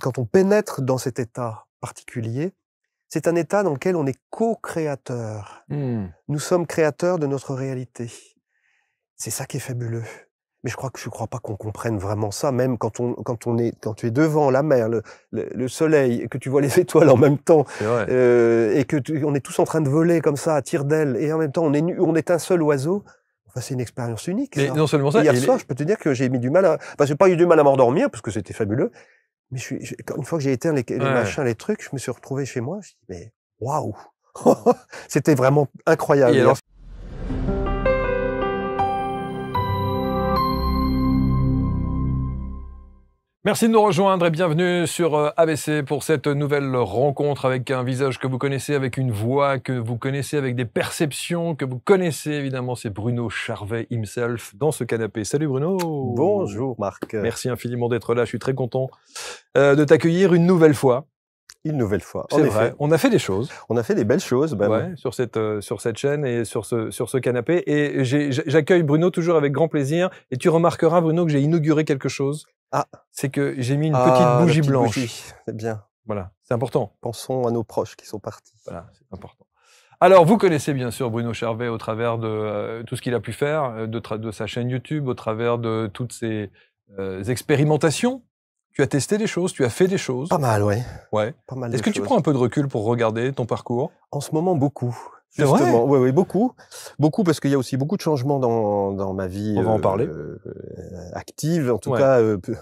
quand on pénètre dans cet état particulier, c'est un état dans lequel on est co-créateur. Nous sommes créateurs de notre réalité. C'est ça qui est fabuleux. Mais je crois pas qu'on comprenne vraiment ça, même quand tu es devant la mer, le soleil, et que tu vois les étoiles en même temps, et que on est tous en train de voler comme ça à tire-d'aile, et en même temps on est un seul oiseau. Enfin, c'est une expérience unique. Mais ça. non seulement ça, hier soir, je peux te dire que j'ai mis du mal à, enfin, j'ai pas eu du mal à m'endormir parce que c'était fabuleux. Mais une fois que j'ai éteint les machins, les trucs, je me suis retrouvé chez moi. Je me suis dit, mais waouh, c'était vraiment incroyable. Et alors, merci de nous rejoindre et bienvenue sur ABC pour cette nouvelle rencontre avec un visage que vous connaissez, avec une voix que vous connaissez, avec des perceptions que vous connaissez. Évidemment, c'est Bruno Charvet himself dans ce canapé. Salut Bruno. Bonjour Marc. Merci infiniment d'être là. Je suis très content de t'accueillir une nouvelle fois. Une nouvelle fois. C'est vrai. On a fait des choses. On a fait des belles choses. Ouais, sur cette chaîne et sur ce canapé. Et j'accueille Bruno toujours avec grand plaisir. Et tu remarqueras, Bruno, que j'ai inauguré quelque chose. Ah. C'est que j'ai mis une petite bougie blanche. C'est bien. Voilà, c'est important. Pensons à nos proches qui sont partis. Voilà, c'est important. Alors, vous connaissez bien sûr Bruno Charvet au travers de tout ce qu'il a pu faire, de sa chaîne YouTube, au travers de toutes ses expérimentations. Tu as testé des choses, tu as fait des choses. Pas mal, ouais. Ouais. Pas mal. Est-ce que tu prends un peu de recul pour regarder ton parcours? En ce moment, beaucoup. C'est vrai? Oui, beaucoup. Beaucoup, parce qu'il y a aussi beaucoup de changements dans ma vie. On va en parler. Active, en tout cas,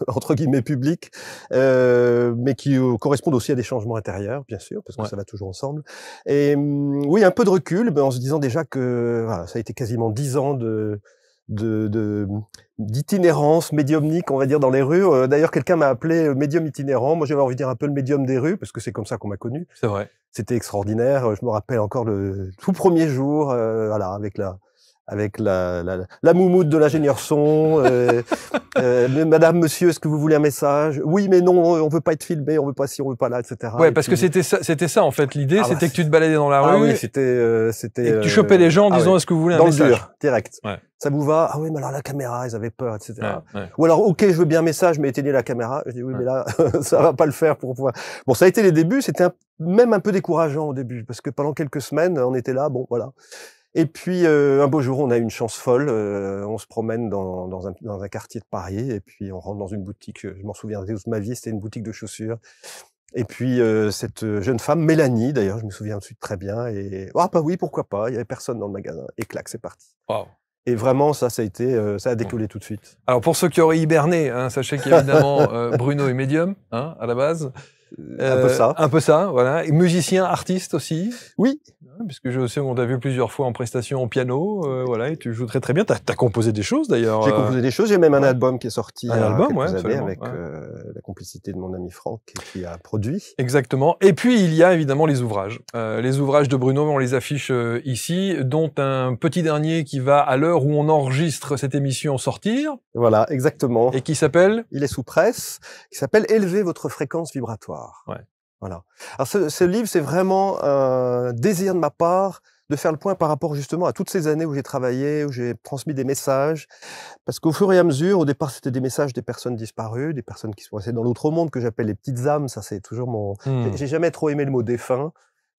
entre guillemets, publique, mais qui correspondent aussi à des changements intérieurs, bien sûr, parce que ça va toujours ensemble. Et oui, un peu de recul, en se disant déjà que voilà, ça a été quasiment 10 ans d'itinérance médiumnique, on va dire, dans les rues. D'ailleurs, quelqu'un m'a appelé médium itinérant. Moi, j'avais envie de dire un peu le médium des rues, parce que c'est comme ça qu'on m'a connu. C'est vrai. C'était extraordinaire. Je me rappelle encore le tout premier jour, voilà, avec la moumoute de l'ingénieur son. Madame, monsieur, est-ce que vous voulez un message? Oui, mais non, on veut pas être filmé, on veut pas ci, on veut pas là, etc. Ouais, parce que c'était ça en fait. L'idée, c'était que tu te baladais dans la rue. Ah oui, c'était. Et que tu chopais les gens en disant, est-ce que vous voulez un message? Dans le dur, direct. Ouais. Ça vous va? Ah oui, mais alors la caméra, ils avaient peur, etc. Ouais. Ou alors, ok, je veux bien un message, mais éteignez la caméra. Je dis oui, mais là, ça va pas le faire pour pouvoir. Bon, ça a été les débuts. C'était même un peu décourageant au début, parce que pendant quelques semaines, on était là, bon, voilà. Et puis, un beau jour, on a eu une chance folle. On se promène dans un quartier de Paris, et puis on rentre dans une boutique. Je m'en souviendrai toute ma vie. C'était une boutique de chaussures. Et puis, cette jeune femme, Mélanie, d'ailleurs, je me souviens ensuite très bien. Et bah oui, pourquoi pas. Il y avait personne dans le magasin. Et clac, c'est parti. Wow. Et vraiment, ça a été, ça a décollé tout de suite. Alors, pour ceux qui auraient hiberné, sachez qu'évidemment, Bruno est médium, à la base. Un peu ça. Un peu ça, voilà. Et musicien, artiste aussi. Oui. Puisque je sais qu'on t'a vu plusieurs fois en prestation au piano, voilà, et tu joues très très bien. T'as composé des choses d'ailleurs. J'ai composé des choses. J'ai même un album qui est sorti il y a quelques années avec la complicité de mon ami Franck qui a produit. Exactement. Et puis il y a évidemment les ouvrages. Les ouvrages de Bruno, on les affiche ici, dont un petit dernier qui va à l'heure où on enregistre cette émission sortir. Voilà, exactement. Et qui s'appelle? Il est sous presse. Qui s'appelle Élever votre fréquence vibratoire. Ouais. Voilà. Alors ce livre, c'est vraiment un désir de ma part de faire le point par rapport justement à toutes ces années où j'ai travaillé, où j'ai transmis des messages. Parce qu'au fur et à mesure, au départ, c'était des messages des personnes disparues, des personnes qui sont restées dans l'autre monde, que j'appelle les petites âmes. Ça, c'est toujours mon... J'ai jamais trop aimé le mot défunt.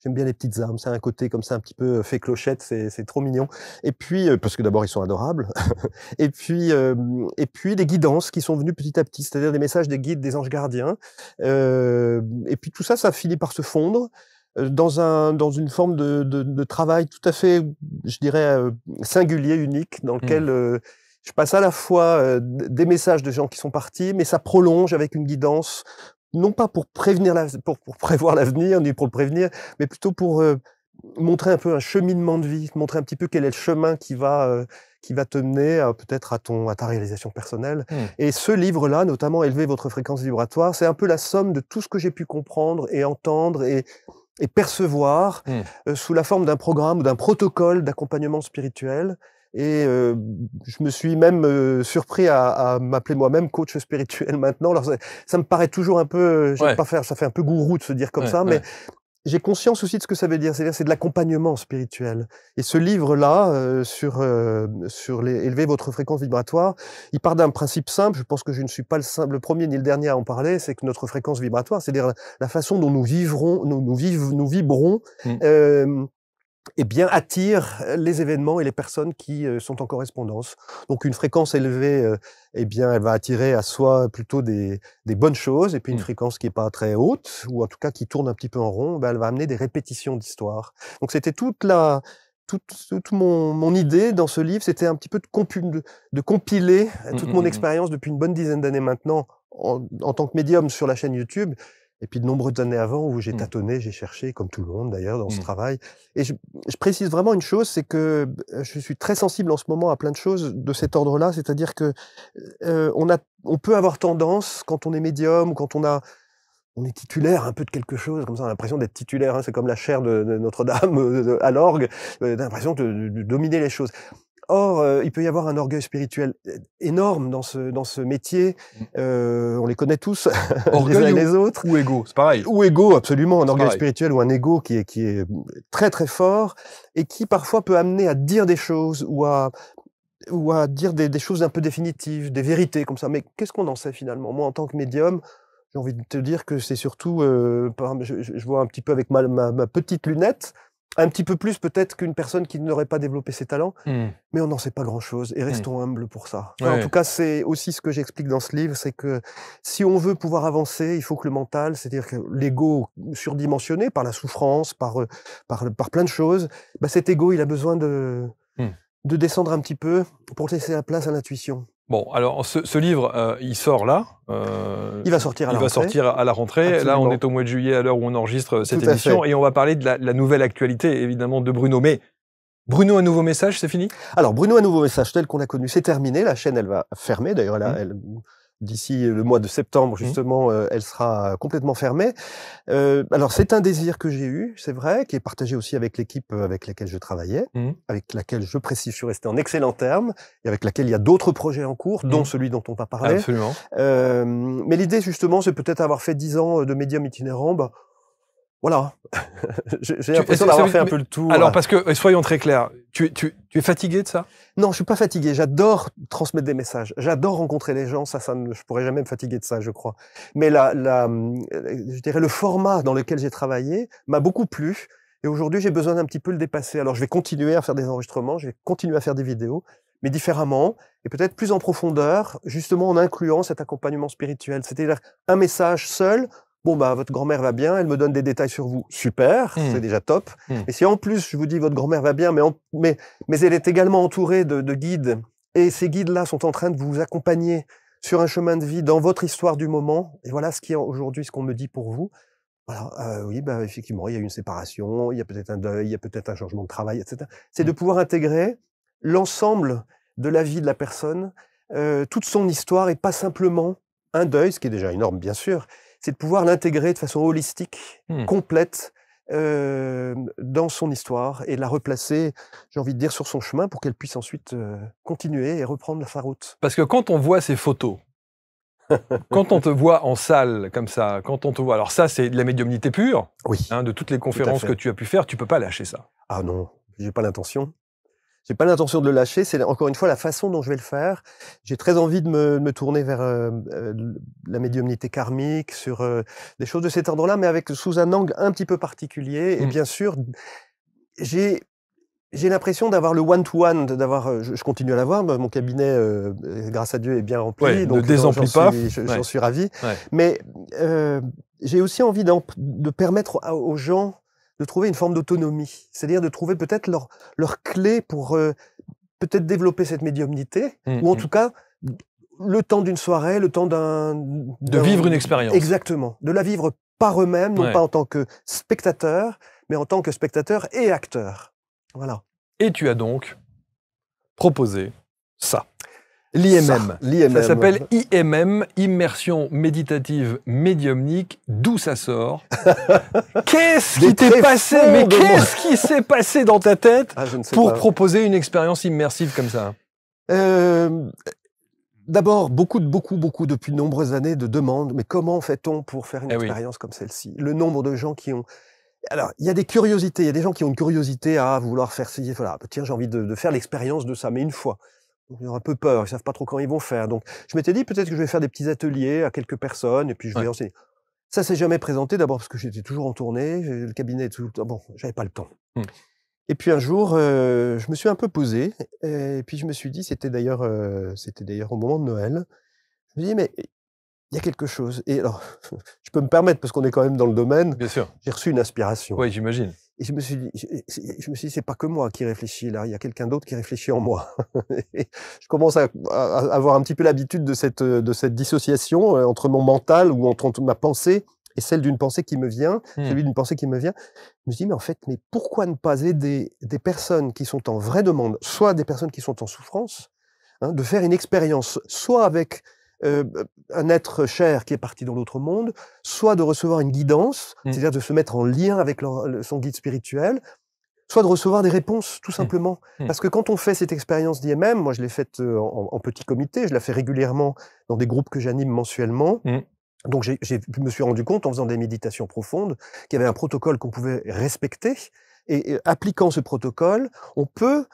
J'aime bien les petites âmes, c'est un côté comme ça un petit peu fait clochette, c'est trop mignon. Et puis parce que d'abord ils sont adorables. et puis des guidances qui sont venues petit à petit, c'est-à-dire des messages des guides, des anges gardiens. Et puis tout ça, ça finit par se fondre dans une forme de travail tout à fait, je dirais, singulier, unique, dans lequel je passe à la fois des messages de gens qui sont partis, mais ça prolonge avec une guidance. Non pas pour prévenir pour prévoir l'avenir, ni pour le prévenir, mais plutôt pour montrer un peu un cheminement de vie, montrer un petit peu quel est le chemin qui va te mener peut-être à ta réalisation personnelle. Et ce livre-là, notamment Élever votre fréquence vibratoire, c'est un peu la somme de tout ce que j'ai pu comprendre et entendre et percevoir sous la forme d'un programme ou d'un protocole d'accompagnement spirituel. Et je me suis même surpris à m'appeler moi-même coach spirituel maintenant. Alors ça me paraît toujours un peu, j'aime pas faire, ça fait un peu gourou de se dire comme ça, mais j'ai conscience aussi de ce que ça veut dire. C'est-à-dire, c'est de l'accompagnement spirituel. Et ce livre-là, sur élever votre fréquence vibratoire, il part d'un principe simple. Je pense que je ne suis pas le premier ni le dernier à en parler. C'est que notre fréquence vibratoire, c'est-à-dire la façon dont nous vivrons, nous vibrons, eh bien, attire les événements et les personnes qui sont en correspondance. Donc, une fréquence élevée, eh bien, elle va attirer à soi plutôt des bonnes choses. Et puis, une fréquence qui est pas très haute, ou en tout cas qui tourne un petit peu en rond, ben, elle va amener des répétitions d'histoires. Donc, c'était toute mon idée dans ce livre, c'était un petit peu de compiler toute mon expérience depuis une bonne dizaine d'années maintenant en tant que médium sur la chaîne YouTube. Et puis de nombreuses années avant où j'ai tâtonné, j'ai cherché, comme tout le monde d'ailleurs, dans ce travail. Et je précise vraiment une chose, c'est que je suis très sensible en ce moment à plein de choses de cet ordre-là, c'est-à-dire que on peut avoir tendance, quand on est médium ou quand on est titulaire un peu de quelque chose, comme ça, on a l'impression d'être titulaire, hein, c'est comme la chaire de Notre-Dame à l'orgue, on a l'impression de dominer les choses. Or, il peut y avoir un orgueil spirituel énorme dans ce métier. On les connaît tous, les uns et les autres. Ou égo, c'est pareil. Ou égo, absolument, un orgueil spirituel ou un égo qui est très très fort et qui parfois peut amener à dire des choses ou à dire des choses un peu définitives, des vérités comme ça. Mais qu'est-ce qu'on en sait finalement? Moi, en tant que médium, j'ai envie de te dire que c'est surtout, je vois un petit peu avec ma petite lunette. Un petit peu plus peut-être qu'une personne qui n'aurait pas développé ses talents, mais on n'en sait pas grand-chose et restons humbles pour ça. Enfin, en tout cas, c'est aussi ce que j'explique dans ce livre, c'est que si on veut pouvoir avancer, il faut que le mental, c'est-à-dire que l'ego surdimensionné par la souffrance, par plein de choses, bah cet ego, il a besoin de descendre un petit peu pour laisser la place à l'intuition. Bon, alors ce livre, il sort là. Il va sortir à la rentrée. Il va sortir à la rentrée. Absolument. Là, on est au mois de juillet à l'heure où on enregistre cette Tout à émission. fait. Et on va parler de la nouvelle actualité, évidemment, de Bruno. Mais Bruno, un nouveau message, c'est fini? Alors, Bruno, un nouveau message tel qu'on l'a connu, c'est terminé. La chaîne, elle va fermer. D'ailleurs, d'ici le mois de septembre, justement, elle sera complètement fermée. Alors, c'est un désir que j'ai eu, c'est vrai, qui est partagé aussi avec l'équipe avec laquelle je travaillais, avec laquelle, je précise, je suis resté en excellents termes, et avec laquelle il y a d'autres projets en cours, dont celui dont on va parler. Absolument. Mais l'idée, justement, c'est peut-être avoir fait 10 ans de médium itinérant, bah, voilà. J'ai l'impression d'avoir fait un peu le tour. Alors, parce que, soyons très clairs, tu es fatigué de ça? Non, je suis pas fatigué. J'adore transmettre des messages. J'adore rencontrer les gens. Je pourrais jamais me fatiguer de ça, je crois. Mais je dirais le format dans lequel j'ai travaillé m'a beaucoup plu. Et aujourd'hui, j'ai besoin d'un petit peu le dépasser. Alors, je vais continuer à faire des enregistrements. Je vais continuer à faire des vidéos, mais différemment et peut-être plus en profondeur, justement en incluant cet accompagnement spirituel. C'est-à-dire un message seul. Bon, bah, votre grand-mère va bien, elle me donne des détails sur vous. Super, c'est déjà top. Et si en plus, je vous dis votre grand-mère va bien, mais elle est également entourée de guides, et ces guides-là sont en train de vous accompagner sur un chemin de vie dans votre histoire du moment, et voilà ce qui est aujourd'hui ce qu'on me dit pour vous. Voilà, oui, bah, effectivement, il y a eu une séparation, il y a peut-être un deuil, il y a peut-être un changement de travail, etc. C'est de pouvoir intégrer l'ensemble de la vie de la personne, toute son histoire, et pas simplement un deuil, ce qui est déjà énorme, bien sûr. C'est de pouvoir l'intégrer de façon holistique, complète, dans son histoire et la replacer, j'ai envie de dire, sur son chemin pour qu'elle puisse ensuite continuer et reprendre sa route. Parce que quand on voit ces photos, quand on te voit en salle comme ça, quand on te voit, alors ça c'est de la médiumnité pure, oui, hein, de toutes les conférences que tu as pu faire, tu peux pas lâcher ça. Ah non, j'ai pas l'intention. J'ai pas l'intention de le lâcher, c'est encore une fois la façon dont je vais le faire. J'ai très envie de me tourner vers la médiumnité karmique, sur des choses de cet ordre-là, mais sous un angle un petit peu particulier. Et bien sûr, j'ai l'impression d'avoir le one-to-one, je continue à l'avoir, mon cabinet, grâce à Dieu, est bien rempli. Ouais, donc ne désemplit pas. J'en suis ravi. Ouais. Mais j'ai aussi envie de permettre aux gens de trouver une forme d'autonomie, c'est-à-dire de trouver peut-être leur clé pour peut-être développer cette médiumnité, ou en tout cas le temps d'une soirée, le temps de vivre une expérience. Exactement, de la vivre par eux-mêmes, non pas en tant que spectateur, mais en tant que spectateur et acteur. Voilà. Et tu as donc proposé ça. L'IMM. Ça s'appelle IMM, Immersion Méditative Médiumnique. D'où ça sort? Qu'est-ce qui t'est passé? Mais qu'est-ce qui s'est passé dans ta tête pour proposer une expérience immersive comme ça? D'abord, beaucoup, depuis de nombreuses années, de demandes. Mais comment fait-on pour faire une expérience comme celle-ci? Le nombre de gens qui ont... Alors, il y a des curiosités, il y a des gens qui ont une curiosité à vouloir faire ci, voilà, tiens, j'ai envie de faire l'expérience de ça, mais une fois. Donc, ils ont un peu peur, ils savent pas trop comment ils vont faire. Donc, je m'étais dit peut-être que je vais faire des petits ateliers à quelques personnes et puis je vais Ouais. enseigner. Ça s'est jamais présenté, d'abord parce que j'étais toujours en tournée, le cabinet tout le temps, bon, j'avais pas le temps. Mmh. Et puis un jour, je me suis un peu posé et puis je me suis dit, c'était d'ailleurs au moment de Noël, je me dis: «Mais il y a quelque chose» et alors, je peux me permettre parce qu'on est quand même dans le domaine, Bien sûr. j'ai reçu une inspiration. Oui, j'imagine. Et je me suis dit c'est pas que moi qui réfléchis là, il y a quelqu'un d'autre qui réfléchit en moi. Et je commence à avoir un petit peu l'habitude de cette dissociation, entre mon mental ou entre ma pensée et celle d'une pensée qui me vient, Mmh. celui d'une pensée qui me vient. Je me dis: «Mais en fait, mais pourquoi ne pas aider des personnes qui sont en vraie demande, soit des personnes qui sont en souffrance, hein, de faire une expérience, soit avec, heu, un être cher qui est parti dans l'autre monde, soit de recevoir une guidance, Mmh. c'est-à-dire de se mettre en lien avec son guide spirituel, soit de recevoir des réponses, tout Mmh. simplement. Mmh. Parce que quand on fait cette expérience d'IMM, moi je l'ai faite, en petit comité, je la fais régulièrement dans des groupes que j'anime mensuellement. Mmh. Donc je me suis rendu compte en faisant des méditations profondes qu'il y avait un protocole qu'on pouvait respecter et appliquant ce protocole, on peut,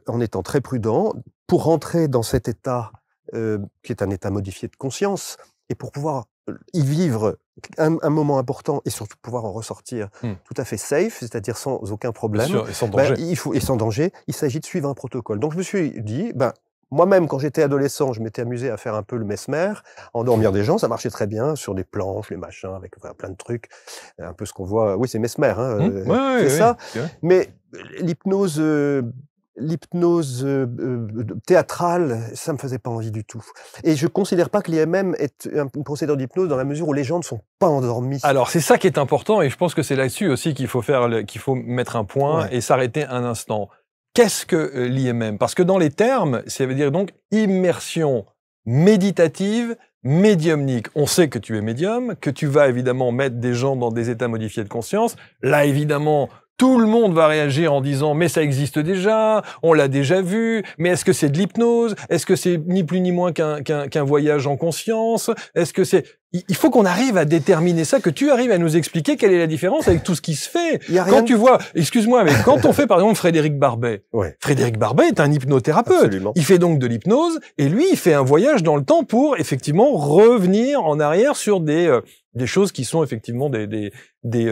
en étant très prudent, pour rentrer dans cet état, qui est un état modifié de conscience et pour pouvoir, y vivre un moment important et surtout pouvoir en ressortir Mmh. tout à fait safe, c'est-à-dire sans aucun Bien problème, sûr, et sans bah, danger. et sans danger, il s'agit de suivre un protocole. Donc je me suis dit, ben, moi-même quand j'étais adolescent, je m'étais amusé à faire un peu le mesmer, endormir des gens, ça marchait très bien sur des planches, les machins, avec enfin, plein de trucs, un peu ce qu'on voit. Oui, c'est Mesmer, hein, Mmh. Ouais, ouais, c'est ouais, ça. ouais. Mais l'hypnose, théâtrale, ça me faisait pas envie du tout. Et je considère pas que l'IMM est une procédure d'hypnose dans la mesure où les gens ne sont pas endormis. Alors, c'est ça qui est important et je pense que c'est là-dessus aussi qu'il faut mettre un point Ouais. et s'arrêter un instant. Qu'est-ce que l'IMM? Parce que dans les termes, ça veut dire donc immersion méditative, médiumnique. On sait que tu es médium, que tu vas évidemment mettre des gens dans des états modifiés de conscience. Là, évidemment, tout le monde va réagir en disant mais ça existe déjà, on l'a déjà vu, mais est-ce que c'est de l'hypnose? Est-ce que c'est ni plus ni moins qu'un voyage en conscience? Est-ce que c'est... Il faut qu'on arrive à déterminer ça, que tu arrives à nous expliquer quelle est la différence avec tout ce qui se fait. Il y a rien Quand de- tu vois, excuse-moi, mais quand on fait par exemple Frédéric Barbet, Ouais, Frédéric Barbet est un hypnothérapeute. absolument. Il fait donc de l'hypnose et lui, il fait un voyage dans le temps pour effectivement revenir en arrière sur des choses qui sont effectivement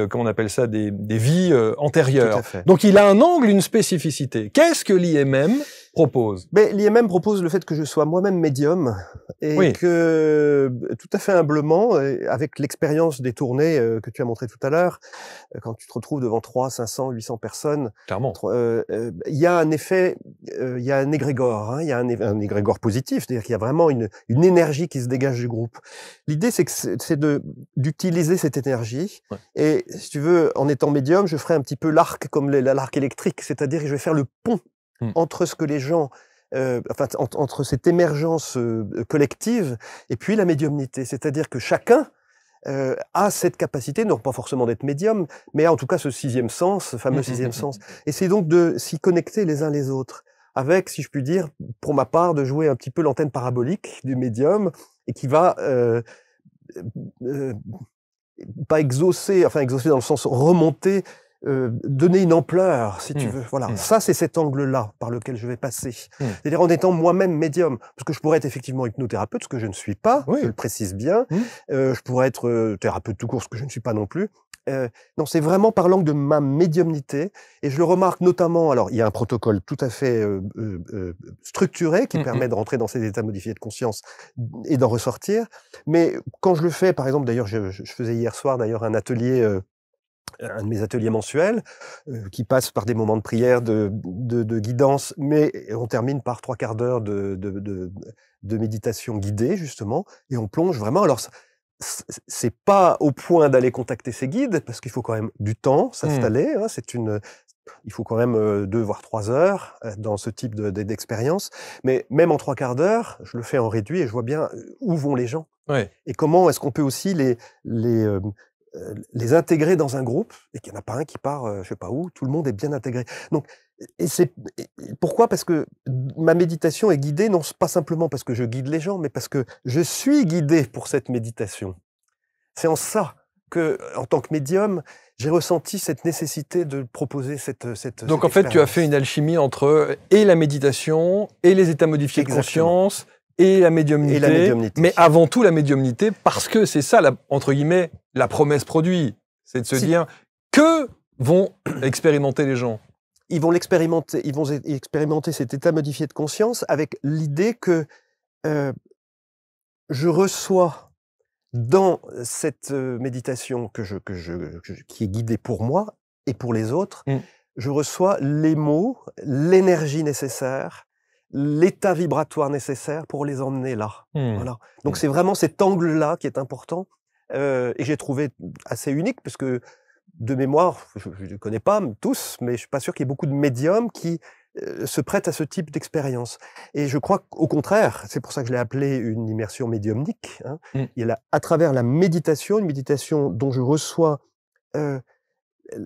comment on appelle ça, des vies Tout antérieures. à fait. Donc il a un angle, une spécificité. Qu'est-ce que l'IMM propose? Mais l'IMM propose le fait que je sois moi-même médium et Oui. que, tout à fait humblement, avec l'expérience des tournées que tu as montré tout à l'heure, quand tu te retrouves devant 300, 500, 800 personnes, Clairement. il y a un effet, il y a un égrégore, hein, il y a un égrégore positif, c'est-à-dire qu'il y a vraiment une énergie qui se dégage du groupe. L'idée, c'est que c'est d'utiliser cette énergie Ouais. et si tu veux, en étant médium, je ferai un petit peu l'arc comme l'arc électrique, c'est-à-dire que je vais faire le pont Mmh. entre ce que les gens, enfin, entre cette émergence collective et puis la médiumnité. C'est-à-dire que chacun a cette capacité, non pas forcément d'être médium, mais a en tout cas ce sixième sens, ce fameux sixième sens. Et c'est donc de s'y connecter les uns les autres, avec, si je puis dire, pour ma part, de jouer un petit peu l'antenne parabolique du médium et qui va euh, pas exaucer, enfin exaucer dans le sens remonter, donner une ampleur, si tu Mmh. veux. Voilà, Mmh. ça c'est cet angle-là par lequel je vais passer. Mmh. C'est-à-dire en étant moi-même médium, parce que je pourrais être effectivement hypnothérapeute, ce que je ne suis pas, Oui. je le précise bien. Mmh. Je pourrais être thérapeute tout court, ce que je ne suis pas non plus. Non, c'est vraiment par l'angle de ma médiumnité, et je le remarque notamment. Alors, il y a un protocole tout à fait structuré qui Mmh, permet de rentrer dans ces états modifiés de conscience et d'en ressortir. Mais quand je le fais, par exemple, d'ailleurs, je faisais hier soir d'ailleurs un atelier, un de mes ateliers mensuels, qui passe par des moments de prière, de guidance, mais on termine par 3/4 d'heure de méditation guidée justement, et on plonge vraiment. Alors, c'est pas au point d'aller contacter ses guides, parce qu'il faut quand même du temps s'installer, hein, il faut quand même 2 voire 3 heures dans ce type d'expérience. Mais même en 3/4 d'heure, je le fais en réduit et je vois bien où vont les gens. Ouais. Et comment est-ce qu'on peut aussi les intégrer dans un groupe et qu'il n'y en a pas un qui part, je sais pas où, tout le monde est bien intégré. Donc, pourquoi? Parce que ma méditation est guidée, non pas simplement parce que je guide les gens, mais parce que je suis guidé pour cette méditation. C'est en ça que, en tant que médium, j'ai ressenti cette nécessité de proposer cette Donc en fait, tu as fait une alchimie entre et la méditation, et les états modifiés de conscience, et la médiumnité, mais avant tout la médiumnité, parce que c'est ça, entre guillemets, la promesse produit. C'est de se dire que vont expérimenter les gens. Ils vont expérimenter cet état modifié de conscience avec l'idée que je reçois dans cette méditation qui est guidée pour moi et pour les autres, je reçois les mots, l'énergie nécessaire, l'état vibratoire nécessaire pour les emmener là. Voilà. Donc c'est vraiment cet angle-là qui est important et j'ai trouvé assez unique parce que de mémoire, je ne connais pas tous, mais je suis pas sûr qu'il y ait beaucoup de médiums qui se prêtent à ce type d'expérience. Et je crois qu'au contraire, c'est pour ça que je l'ai appelé une immersion médiumnique. Hein. Il y a à travers la méditation, une méditation dont je reçois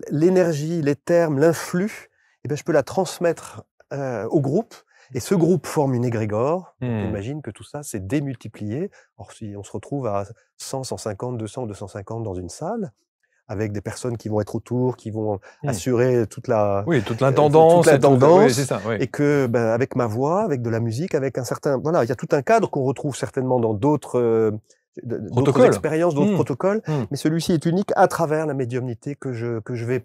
l'énergie, les termes, l'influx, et ben je peux la transmettre au groupe. Et ce groupe forme une égrégore. On imagine que tout ça, c'est démultiplié. Or, si on se retrouve à 100, 150, 200, 250 dans une salle, avec des personnes qui vont être autour, qui vont assurer toute l'intendance, oui, c'est ça, oui. Et que, avec ma voix, avec de la musique, avec un certain, voilà, il y a tout un cadre qu'on retrouve certainement dans d'autres expériences, d'autres protocoles, mais celui-ci est unique à travers la médiumnité que je vais,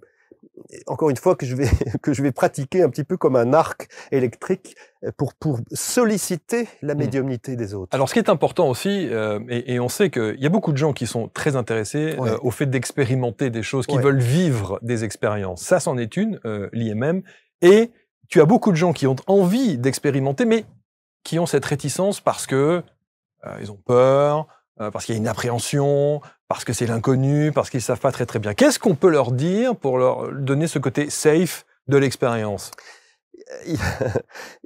encore une fois, que je vais pratiquer un petit peu comme un arc électrique pour solliciter la médiumnité des autres. Alors, ce qui est important aussi, et on sait qu'il y a beaucoup de gens qui sont très intéressés au fait d'expérimenter des choses, qui veulent vivre des expériences. Ça, c'en est une, l'IMM. Et tu as beaucoup de gens qui ont envie d'expérimenter, mais qui ont cette réticence parce que ils ont peur, parce qu'il y a une appréhension, parce que c'est l'inconnu, parce qu'ils ne savent pas très très bien. Qu'est-ce qu'on peut leur dire pour leur donner ce côté safe de l'expérience ?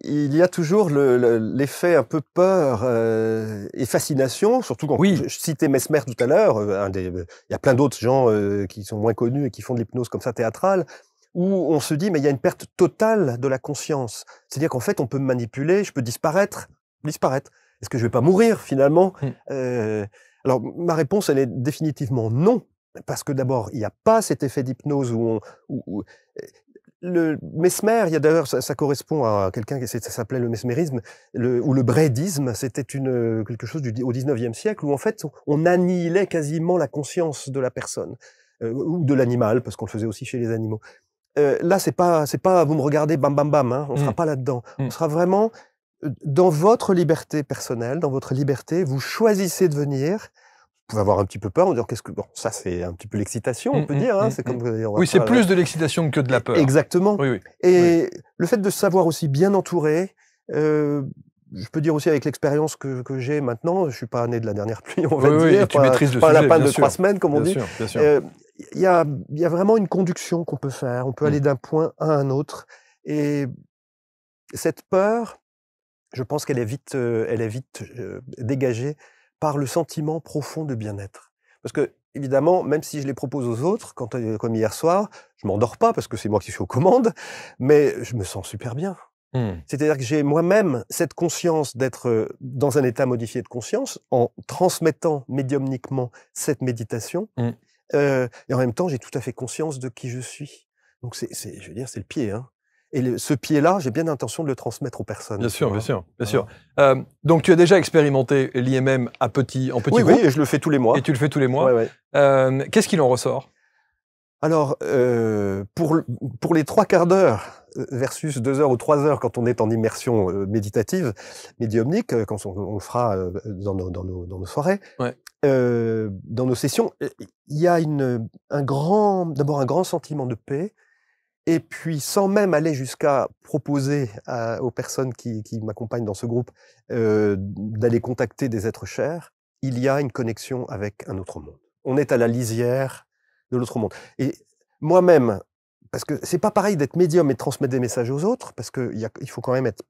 Il y a toujours l'effet un peu peur et fascination, surtout quand je citais Mesmer tout à l'heure. Il y a plein d'autres gens qui sont moins connus et qui font de l'hypnose comme ça théâtrale, où on se dit mais il y a une perte totale de la conscience. C'est-à-dire qu'en fait on peut me manipuler, je peux disparaître. Est-ce que je vais pas mourir finalement Alors ma réponse elle est définitivement non, parce que d'abord il n'y a pas cet effet d'hypnose où le mesmer, il y a d'ailleurs ça correspond à quelqu'un ça s'appelait le mesmérisme ou le braidisme, c'était quelque chose au 19e siècle où en fait on annihilait quasiment la conscience de la personne ou de l'animal parce qu'on le faisait aussi chez les animaux. Là c'est pas vous me regardez bam bam bam, hein, on sera pas là-dedans. On sera vraiment dans votre liberté personnelle, dans votre liberté, vous choisissez de venir. Vous pouvez avoir un petit peu peur, en disant ça c'est un petit peu l'excitation, on peut dire. Hein, c'est comme c'est plus de l'excitation que de la peur. Exactement. Et le fait de se savoir aussi bien entouré, je peux dire aussi avec l'expérience que j'ai maintenant, je suis pas né de la dernière pluie, on va dire, tu maîtrises le pas sujet, la panne de 3 semaines, comme on dit. Bien sûr. Il y a vraiment une conduction qu'on peut faire. On peut aller d'un point à un autre. Et cette peur, je pense qu'elle est vite dégagée par le sentiment profond de bien-être. Parce que, évidemment, même si je les propose aux autres, comme hier soir, je m'endors pas parce que c'est moi qui suis aux commandes, mais je me sens super bien. C'est-à-dire que j'ai moi-même cette conscience d'être dans un état modifié de conscience en transmettant médiumniquement cette méditation. Et en même temps, j'ai tout à fait conscience de qui je suis. Donc, je veux dire, c'est le pied, hein. Et ce pied-là, j'ai bien l'intention de le transmettre aux personnes. Bien sûr. Donc, tu as déjà expérimenté l'IMM en petit groupe. Oui, et je le fais tous les mois. Et tu le fais tous les mois. Qu'est-ce qu'il en ressort ? Alors, pour les 3/4 d'heure versus 2 heures ou 3 heures quand on est en immersion méditative, médiumnique, quand on le fera dans nos soirées, dans nos sessions, il y a d'abord un grand sentiment de paix. Et puis, sans même aller jusqu'à proposer aux personnes qui m'accompagnent dans ce groupe d'aller contacter des êtres chers, il y a une connexion avec un autre monde. On est à la lisière de l'autre monde. Et moi-même, parce que c'est pas pareil d'être médium et de transmettre des messages aux autres, parce qu'il faut quand même être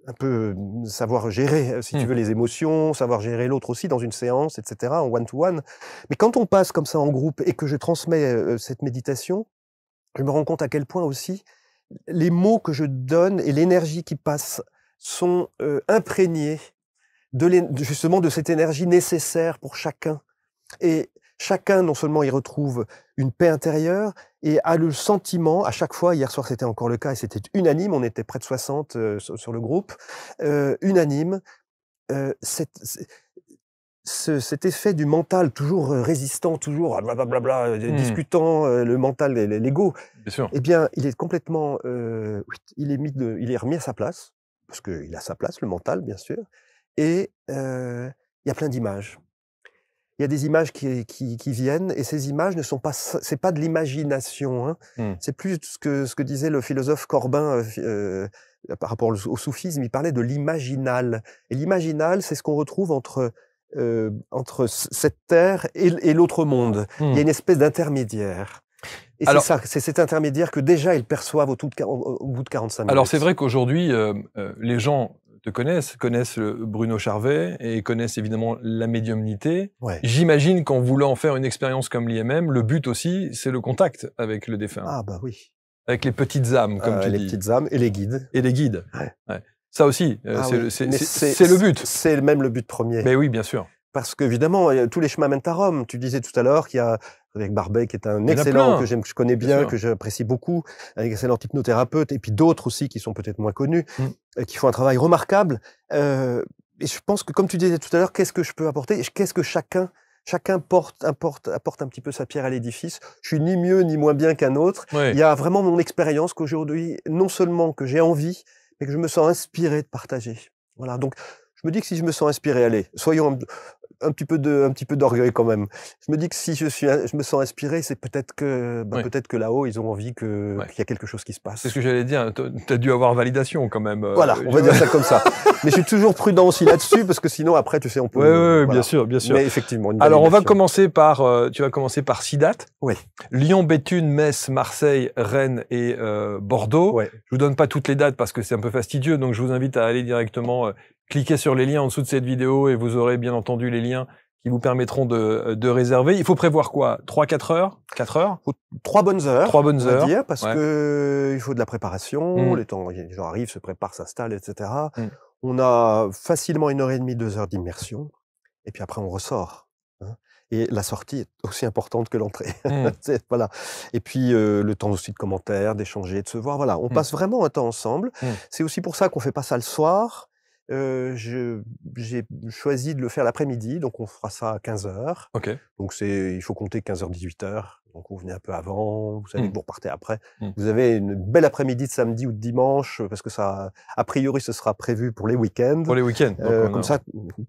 un peu savoir gérer, si tu veux, les émotions, savoir gérer l'autre aussi dans une séance, etc., en one-to-one. Mais quand on passe comme ça en groupe et que je transmets cette méditation, je me rends compte à quel point aussi les mots que je donne et l'énergie qui passe sont imprégnés justement de cette énergie nécessaire pour chacun. Et chacun, non seulement il retrouve une paix intérieure et a le sentiment, à chaque fois, hier soir c'était encore le cas et c'était unanime, on était près de 60 sur le groupe, unanime, cet effet du mental toujours résistant, toujours blablabla, discutant, le mental, l'ego, Bien sûr. eh bien, il est complètement, il est remis à sa place, parce qu'il a sa place, le mental, bien sûr, et il y a plein d'images. Il y a des images qui viennent et ces images ne sont pas c'est pas de l'imagination, hein. C'est plus ce que disait le philosophe Corbin, par rapport au soufisme, il parlait de l'imaginal et l'imaginal, c'est ce qu'on retrouve entre cette terre et l'autre monde. Il y a une espèce d'intermédiaire et c'est ça, c'est cet intermédiaire que déjà ils perçoivent au bout de 45 minutes. Alors c'est vrai qu'aujourd'hui, les gens te connaissent Bruno Charvet et connaissent évidemment la médiumnité. Ouais. J'imagine qu'en voulant faire une expérience comme l'IMM, le but aussi, c'est le contact avec le défunt. Ah bah oui. Avec les petites âmes, comme tu dis. Les petites âmes et les guides. Et les guides. Ouais. Ouais. Ça aussi, c'est le but. C'est même le but premier. Mais oui, bien sûr. Parce qu'évidemment, tous les chemins mènent à Rome. Tu disais tout à l'heure qu'il y a Frédéric Barbet, qui est un excellent, que je connais bien, que j'apprécie beaucoup, un excellent hypnothérapeute, et puis d'autres aussi qui sont peut-être moins connus, qui font un travail remarquable. Et je pense que, comme tu disais tout à l'heure, qu'est-ce que je peux apporter? Qu'est-ce que chacun apporte un petit peu sa pierre à l'édifice. Je suis ni mieux ni moins bien qu'un autre. Oui. Il y a vraiment mon expérience qu'aujourd'hui, non seulement que j'ai envie, mais que je me sens inspiré de partager. Voilà. Donc, je me dis que si je me sens inspiré, allez, soyons un petit peu d'orgueil quand même. Je me dis que si je me sens inspiré, c'est peut-être que, peut-être que là-haut, ils ont envie qu'il y a quelque chose qui se passe. C'est ce que j'allais dire. Tu as dû avoir validation quand même. Voilà, on va dire ça comme ça. Mais je suis toujours prudent aussi là-dessus parce que sinon, après, tu sais, on peut. Oui, voilà. bien sûr, bien sûr. Mais effectivement. Alors, on va commencer par. Tu vas commencer par 6 dates. Oui. Lyon, Béthune, Metz, Marseille, Rennes et Bordeaux. Ouais. Je vous donne pas toutes les dates parce que c'est un peu fastidieux, donc je vous invite à aller directement cliquer sur les liens en dessous de cette vidéo et vous aurez bien entendu les liens qui vous permettront de réserver. Il faut prévoir quoi? 3-4 heures? 4 heures? 3 bonnes heures. 3 bonnes heures. Dire, parce que il faut de la préparation, les gens arrivent, se préparent, s'installent, etc. On a facilement 1h30, 2 heures d'immersion. Et puis après, on ressort. Hein. Et la sortie est aussi importante que l'entrée. Voilà. Et puis, le temps aussi de commentaires, d'échanger, de se voir. Voilà. On passe vraiment un temps ensemble. C'est aussi pour ça qu'on fait pas ça le soir. J'ai choisi de le faire l'après-midi, donc on fera ça à 15h. Okay. Donc il faut compter 15h, 18h. Donc vous venez un peu avant, vous savez que vous repartez après. Vous avez une belle après-midi de samedi ou de dimanche, parce que ça, a priori, ce sera prévu pour les week-ends. Pour les week-ends. Comme ça,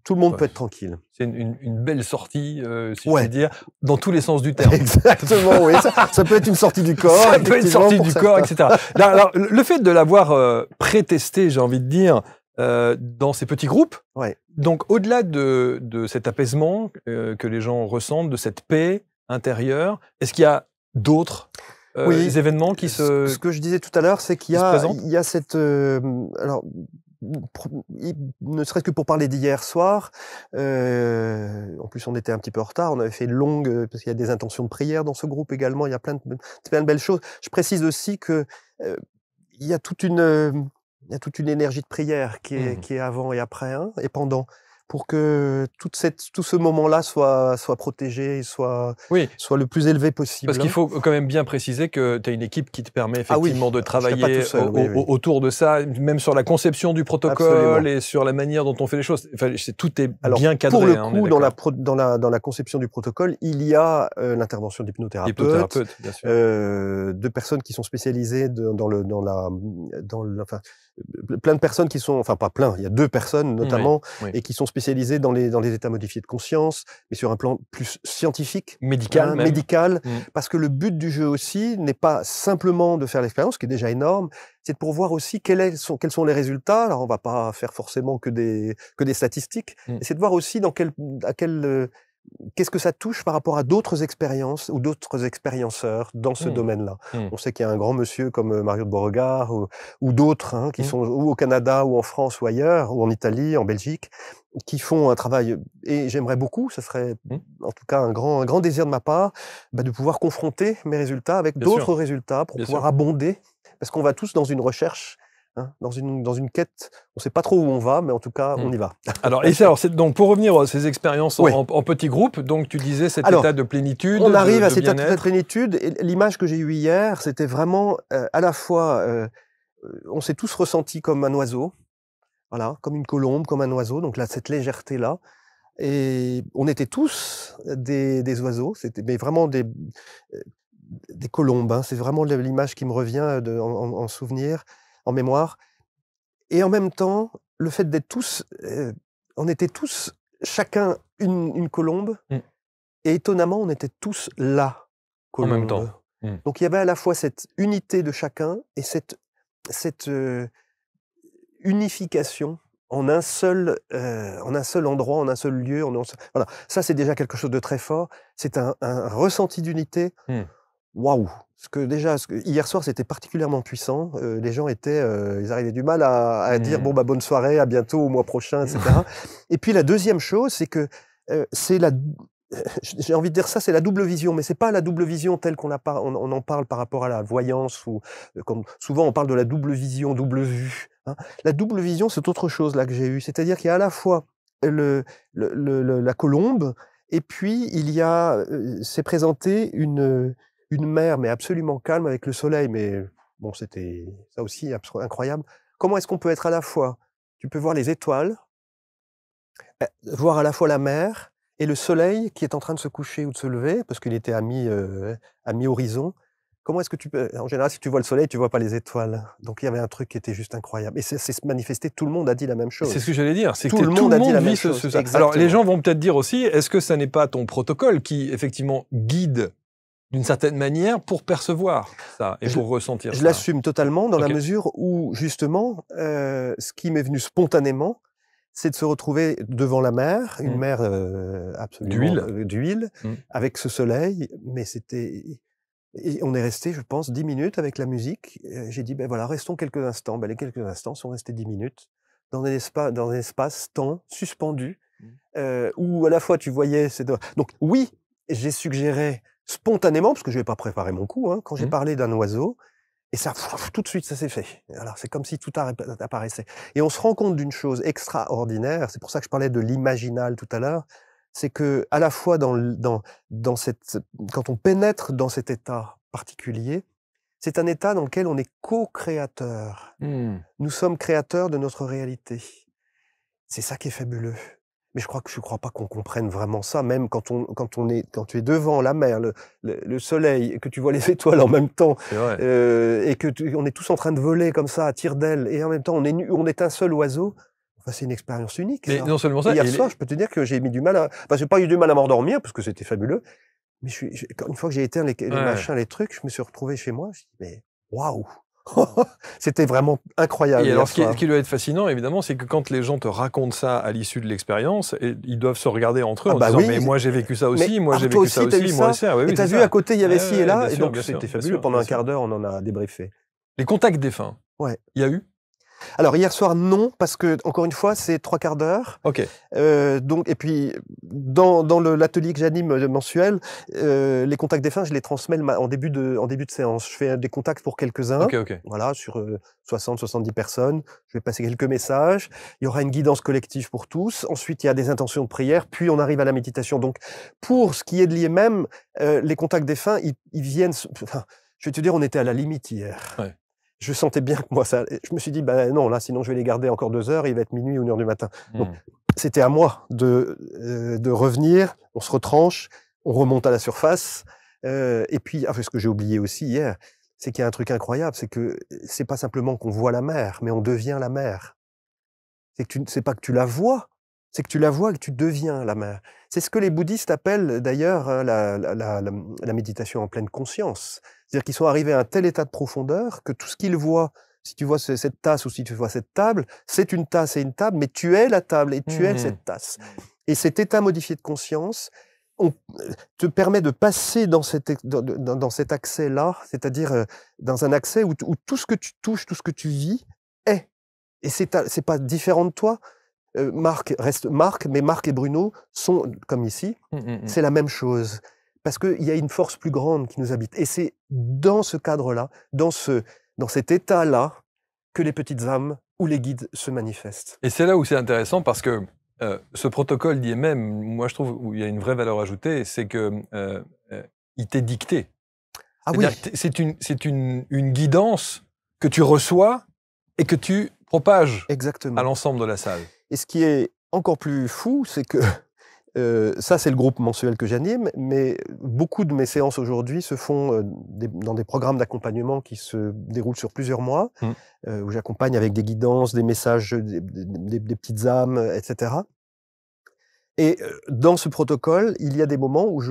tout le monde peut être tranquille. C'est une belle sortie, si je puis dire, dans tous les sens du terme. Exactement, oui. Ça peut être une sortie du corps. Ça peut être une sortie du corps, etc. Alors, le fait de l'avoir pré-testé, j'ai envie de dire, dans ces petits groupes. Ouais. Donc, au-delà de cet apaisement que les gens ressentent, de cette paix intérieure, est-ce qu'il y a d'autres événements qui se... Ce que je disais tout à l'heure, c'est qu'il y a cette... alors, ne serait-ce que pour parler d'hier soir, en plus on était un petit peu en retard, on avait fait une longue, parce qu'il y a des intentions de prière dans ce groupe également, il y a plein de belles choses. Je précise aussi que il y a toute une énergie de prière qui est avant et après, et pendant, pour que tout ce moment-là soit protégé, soit le plus élevé possible. Parce qu'il faut quand même bien préciser que tu as une équipe qui te permet effectivement de travailler autour de ça, même sur la conception du protocole et sur la manière dont on fait les choses. Enfin, tout est bien cadré. Pour le coup, dans la conception du protocole, il y a l'intervention d'hypnothérapeutes, bien sûr. de personnes qui sont spécialisées plein de personnes qui sont, enfin pas plein, il y a 2 personnes notamment, et qui sont spécialisées dans les états modifiés de conscience, mais sur un plan plus scientifique, médical, parce que le but du jeu aussi n'est pas simplement de faire l'expérience, qui est déjà énorme, c'est pour voir aussi quels sont les résultats. Alors on va pas faire forcément que des statistiques, mais c'est de voir aussi qu'est-ce que ça touche par rapport à d'autres expériences ou d'autres expérienceurs dans ce domaine-là. On sait qu'il y a un grand monsieur comme Mario de Beauregard ou d'autres qui sont ou au Canada ou en France ou ailleurs, ou en Italie, en Belgique, qui font un travail. Et j'aimerais beaucoup, ça serait en tout cas un grand désir de ma part, de pouvoir confronter mes résultats avec d'autres résultats pour pouvoir abonder, parce qu'on va tous dans une recherche hein, dans une quête. On ne sait pas trop où on va, mais en tout cas, on y va. Alors, donc, pour revenir à ces expériences Oui. en petits groupes, donc tu disais cet Alors, état de plénitude, on arrive de à cet état de bien-être. plénitude, et l'image que j'ai eue hier, c'était vraiment à la fois, on s'est tous ressentis comme un oiseau, voilà, comme une colombe, comme un oiseau, donc là, cette légèreté-là. Et on était tous des oiseaux, mais vraiment des colombes, hein. C'est vraiment l'image qui me revient en souvenir, en mémoire. Et en même temps, le fait d'être tous, on était tous chacun une colombe, et étonnamment, on était tous la En même colombe. temps. Donc il y avait à la fois cette unité de chacun et cette unification en un seul endroit, en un seul lieu. Voilà, ça c'est déjà quelque chose de très fort. C'est un ressenti d'unité. Waouh! Hier soir, c'était particulièrement puissant. Les gens ils arrivaient du mal à dire bon bah bonne soirée, à bientôt, au mois prochain, etc. Et puis la deuxième chose, c'est que j'ai envie de dire ça, c'est la double vision, mais c'est pas la double vision telle qu'on on en parle par rapport à la voyance, ou comme souvent on parle de la double vision, double vue, hein. La double vision, c'est autre chose là que j'ai eu, c'est-à-dire qu'il y a à la fois la colombe, et puis s'est présenté une mer, mais absolument calme, avec le soleil, mais bon, c'était ça aussi incroyable. Comment est-ce qu'on peut être à la fois, tu peux voir les étoiles, voir à la fois la mer et le soleil qui est en train de se coucher ou de se lever, parce qu'il était à mi-horizon. Comment est-ce que tu peux... En général, si tu vois le soleil, tu vois pas les étoiles. Donc il y avait un truc qui était juste incroyable. Et c'est manifesté, tout le monde a dit la même chose. C'est ce que j'allais dire, c'est que Tout le monde a dit la même vit chose. ça. Exactement. Alors, les gens vont peut-être dire aussi, est-ce que ça n'est pas ton protocole qui, effectivement, guide d'une certaine manière pour percevoir ça et pour ressentir ça? Je l'assume totalement, dans la Ok. mesure où, justement, ce qui m'est venu spontanément, c'est de se retrouver devant la mer, une mer absolument d'huile, avec ce soleil, mais et on est resté, je pense, 10 minutes avec la musique. J'ai dit, ben voilà, restons quelques instants. Ben, les quelques instants sont restés 10 minutes dans un espace-temps suspendu, où à la fois tu voyais... Donc oui, j'ai suggéré spontanément, parce que je n'avais pas préparé mon coup, hein, quand j'ai parlé d'un oiseau, et ça, tout de suite, ça s'est fait. Alors, c'est comme si tout apparaissait. Et on se rend compte d'une chose extraordinaire, c'est pour ça que je parlais de l'imaginal tout à l'heure, c'est que à la fois quand on pénètre dans cet état particulier, c'est un état dans lequel on est co-créateur. Nous sommes créateurs de notre réalité. C'est ça qui est fabuleux. Mais je crois pas qu'on comprenne vraiment ça, même quand tu es devant la mer, le soleil, et que tu vois les étoiles en même temps, et on est tous en train de voler comme ça à tire-d'aile, et en même temps on est un seul oiseau. Enfin, c'est une expérience unique. Mais ça. non seulement ça, et hier soir, je peux te dire que j'ai mis du mal j'ai pas eu du mal à m'endormir parce que c'était fabuleux. Mais une fois que j'ai éteint les machins, les trucs, je me suis retrouvé chez moi. Je me suis dit, mais waouh! C'était vraiment incroyable. Et alors, ce qui doit être fascinant, évidemment, c'est que quand les gens te racontent ça à l'issue de l'expérience, ils doivent se regarder entre eux en disant, mais moi j'ai vécu ça aussi, moi j'ai vécu ça aussi, moi aussi. Et t'as vu à côté, il y avait ci et là, et donc c'était fabuleux. Pendant un quart d'heure, on en a débriefé. Les contacts défunts, il y a eu? Alors hier soir, non, parce que encore une fois, c'est 3/4 d'heure. Ok. Donc, et puis dans l'atelier que j'anime mensuel, les contacts défunts, je les transmets en début de séance. Je fais des contacts pour quelques-uns. Ok. Voilà, sur 60-70 personnes. Je vais passer quelques messages. Il y aura une guidance collective pour tous. Ensuite, il y a des intentions de prière. Puis on arrive à la méditation. Donc, pour ce qui est de l'IMM, les contacts défunts, ils viennent. Enfin, je vais te dire, on était à la limite hier. Ouais. Je sentais bien que moi, je me suis dit, non, là, sinon je vais les garder encore 2 heures, il va être minuit ou 1 heure du matin. Donc, c'était à moi de revenir, on se retranche, on remonte à la surface. Et puis, ce que j'ai oublié aussi hier, c'est qu'il y a un truc incroyable, c'est que c'est pas simplement qu'on voit la mer, mais on devient la mer. C'est pas que tu la vois, c'est que tu la vois et que tu deviens la mer. C'est ce que les bouddhistes appellent d'ailleurs, hein, la méditation en pleine conscience. C'est-à-dire qu'ils sont arrivés à un tel état de profondeur que tout ce qu'ils voient, si tu vois cette tasse ou si tu vois cette table, c'est une tasse et une table, mais tu es la table et tu es cette tasse. Et cet état modifié de conscience te permet de passer dans cet accès-là, c'est-à-dire dans un accès où tout ce que tu touches, tout ce que tu vis est. Et c'est pas différent de toi. Marc reste Marc, mais Marc et Bruno sont, comme ici, c'est la même chose. Parce qu'il y a une force plus grande qui nous habite. Et c'est dans ce cadre-là, dans cet état-là, que les petites âmes ou les guides se manifestent. Et c'est là où c'est intéressant parce que ce protocole d'IMM, moi je trouve où il y a une vraie valeur ajoutée, c'est que il t'est dicté. Ah oui, C'est une guidance que tu reçois et que tu propages à exactement. l'ensemble de la salle. Et ce qui est encore plus fou, c'est que ça, c'est le groupe mensuel que j'anime, mais beaucoup de mes séances aujourd'hui se font dans des programmes d'accompagnement qui se déroulent sur plusieurs mois, où j'accompagne avec des guidances, des messages, des petites âmes, etc. Et dans ce protocole, il y a des moments où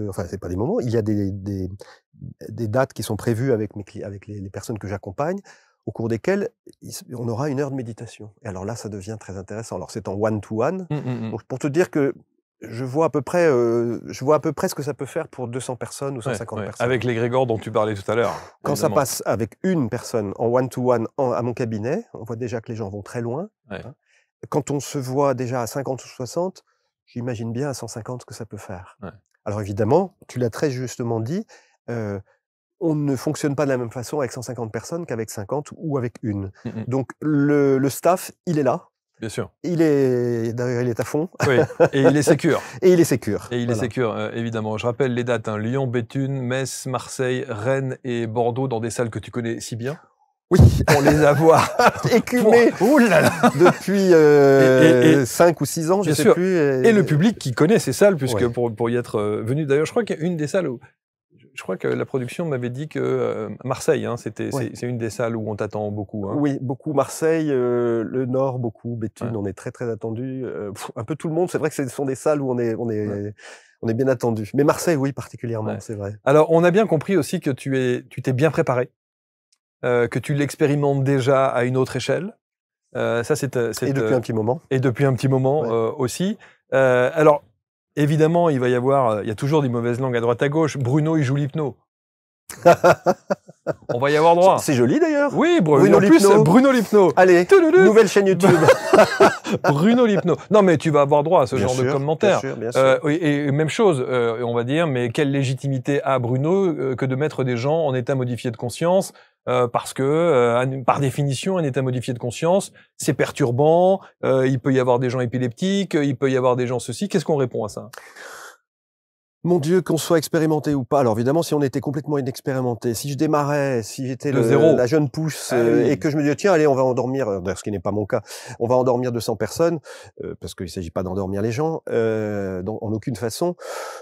enfin, c'est pas des moments, il y a des dates qui sont prévues avec les personnes que j'accompagne, au cours desquelles on aura 1 heure de méditation. Et alors là, ça devient très intéressant. Alors c'est en one-to-one. Donc pour te dire que je vois à peu près ce que ça peut faire pour 200 personnes ou 150 personnes. Avec l'égrégore dont tu parlais tout à l'heure. Quand ça passe avec une personne en one-to-one à mon cabinet, on voit déjà que les gens vont très loin. Ouais. Hein. Quand on se voit déjà à 50 ou 60, j'imagine bien à 150 ce que ça peut faire. Ouais. Alors évidemment, tu l'as très justement dit, on ne fonctionne pas de la même façon avec 150 personnes qu'avec 50 ou avec une. Donc le staff, il est là. Bien sûr. D'ailleurs, il est à fond. Oui, et il est sécure. Et il est sécure. Et il est sécure, évidemment. Je rappelle les dates, Lyon, Béthune, Metz, Marseille, Rennes et Bordeaux, dans des salles que tu connais si bien. Oui. Pour les avoir écumés depuis 5 ou 6 ans, je ne sais plus. Et le public qui connaît ces salles, puisque pour y être venu, d'ailleurs, je crois qu'il y a une des salles où je crois que la production m'avait dit que Marseille, c'est une des salles où on t'attend beaucoup. Oui, beaucoup Marseille, le Nord, beaucoup Béthune, on est très très attendu. Un peu tout le monde, c'est vrai que ce sont des salles où on est bien attendu. Mais Marseille, oui, particulièrement, c'est vrai. Alors, on a bien compris aussi que tu t'es bien préparé, que tu l'expérimentes déjà à une autre échelle. Ça, et depuis un petit moment. Et depuis un petit moment aussi. Alors, évidemment, il y a toujours des mauvaises langues à droite à gauche. Bruno, il joue l'hypno. On va y avoir droit. C'est joli d'ailleurs. Oui, Bruno l'hypno. Bruno l'hypno. Allez, nouvelle chaîne YouTube. Bruno l'hypno. Non, mais tu vas avoir droit à ce genre de commentaires. Bien sûr. Et même chose, on va dire, mais quelle légitimité a Bruno que de mettre des gens en état modifié de conscience parce que, par définition, un état modifié de conscience, c'est perturbant, il peut y avoir des gens épileptiques, il peut y avoir des gens ceci. Qu'est-ce qu'on répond à ça? Mon Dieu, qu'on soit expérimenté ou pas. Alors évidemment, si on était complètement inexpérimenté, si je démarrais, si j'étais la jeune pousse et que je me disais tiens, allez, on va endormir, ce qui n'est pas mon cas, on va endormir 200 personnes, parce qu'il ne s'agit pas d'endormir les gens, en aucune façon.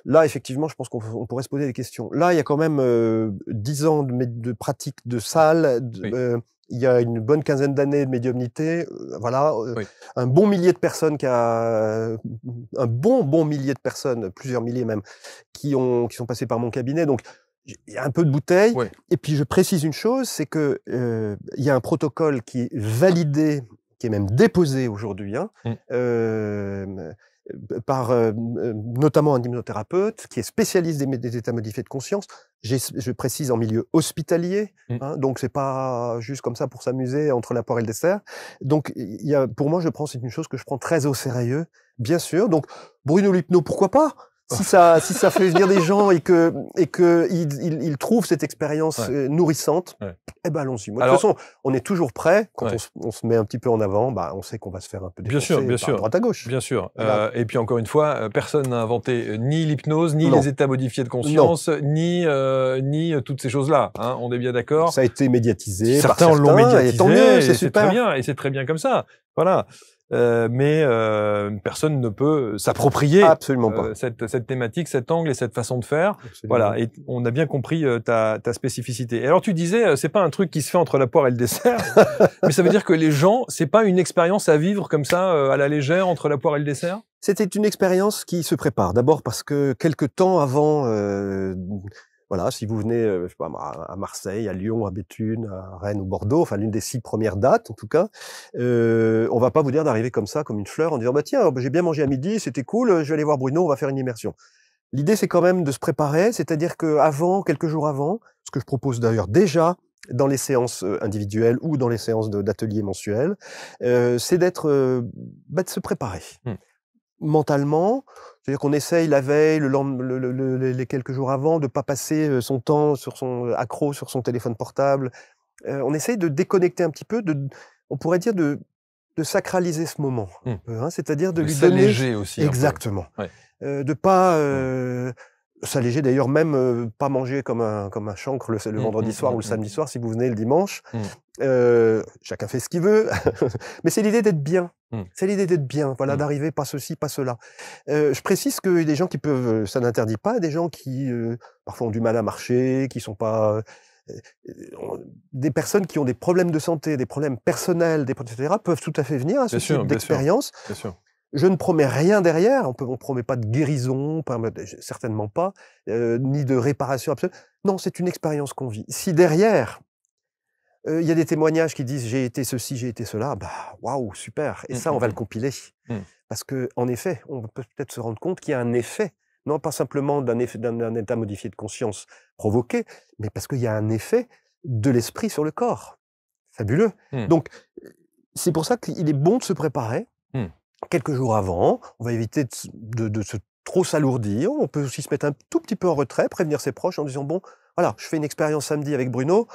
Là, effectivement, je pense qu'on pourrait se poser des questions. Là, il y a quand même 10 ans de pratique de salle, il y a une bonne quinzaine d'années de médiumnité, un bon millier de personnes un bon millier de personnes, plusieurs milliers même, qui sont passées par mon cabinet. Donc, il y a un peu de bouteille. Et puis, je précise une chose, c'est que il y a un protocole qui est validé, qui est même déposé aujourd'hui, par notamment un hypnothérapeute qui est spécialiste des états modifiés de conscience. Je précise en milieu hospitalier, donc c'est pas juste comme ça pour s'amuser entre la poire et le dessert. Donc pour moi, c'est une chose que je prends très au sérieux, bien sûr. Donc Bruno l'hypno, pourquoi pas? Si ça fait venir des gens et que ils trouvent cette expérience nourrissante, eh ben allons-y. Moi, de toute façon, on est toujours prêt quand on se met un petit peu en avant. On sait qu'on va se faire un peu défoncer par droite à gauche. Bien sûr. Et puis encore une fois, personne n'a inventé ni l'hypnose, ni les états modifiés de conscience, ni toutes ces choses-là. On est bien d'accord. Ça a été médiatisé. Certains l'ont médiatisé. Et tant mieux, c'est super. Très bien, et c'est très bien comme ça. Voilà. Mais personne ne peut s'approprier cette thématique, cet angle et cette façon de faire. Absolument. Voilà, et on a bien compris ta spécificité. Et alors tu disais, c'est pas un truc qui se fait entre la poire et le dessert, mais ça veut dire que les gens, c'est pas une expérience à vivre comme ça à la légère entre la poire et le dessert? C'était une expérience qui se prépare. D'abord parce que quelque temps avant. Voilà, si vous venez je sais pas, à Marseille, à Lyon, à Béthune, à Rennes ou Bordeaux, enfin l'une des 6 premières dates en tout cas, on va pas vous dire d'arriver comme ça, comme une fleur, en disant bah tiens, j'ai bien mangé à midi, c'était cool, je vais aller voir Bruno, on va faire une immersion. L'idée c'est quand même de se préparer, c'est-à-dire que quelques jours avant, ce que je propose d'ailleurs déjà dans les séances individuelles ou dans les séances d'ateliers mensuels, c'est de se préparer. Mentalement, c'est-à-dire qu'on essaye la veille, les quelques jours avant, de pas passer son temps accro sur son téléphone portable, on essaye de déconnecter un petit peu, on pourrait dire de sacraliser ce moment, un peu, hein, c'est-à-dire de lui donner s'alléger aussi. Exactement. Ouais. De pas s'alléger, d'ailleurs même pas manger comme un chancre le vendredi soir ou le samedi soir si vous venez le dimanche. Chacun fait ce qu'il veut, mais c'est l'idée d'être bien. C'est l'idée d'être bien, voilà, d'arriver pas ceci, pas cela. Je précise qu'il y a des gens qui peuvent, ça n'interdit pas, des gens qui parfois ont du mal à marcher, qui sont pas des personnes qui ont des problèmes de santé, des problèmes personnels, etc., peuvent tout à fait venir à ce type d'expérience. Bien sûr. Je ne promets rien derrière, on promet pas de guérison, certainement pas, ni de réparation absolue. Non, c'est une expérience qu'on vit. Si derrière, il y a des témoignages qui disent j'ai été ceci, j'ai été cela, bah waouh, super. Et ça, on va le compiler. Parce que, en effet, on peut peut-être se rendre compte qu'il y a un effet, non pas simplement d'un état modifié de conscience provoqué, mais parce qu'il y a un effet de l'esprit sur le corps. Fabuleux. Donc, c'est pour ça qu'il est bon de se préparer. Quelques jours avant, on va éviter de se trop s'alourdir. On peut aussi se mettre un tout petit peu en retrait, prévenir ses proches en disant bon, voilà, je fais une expérience samedi avec Bruno.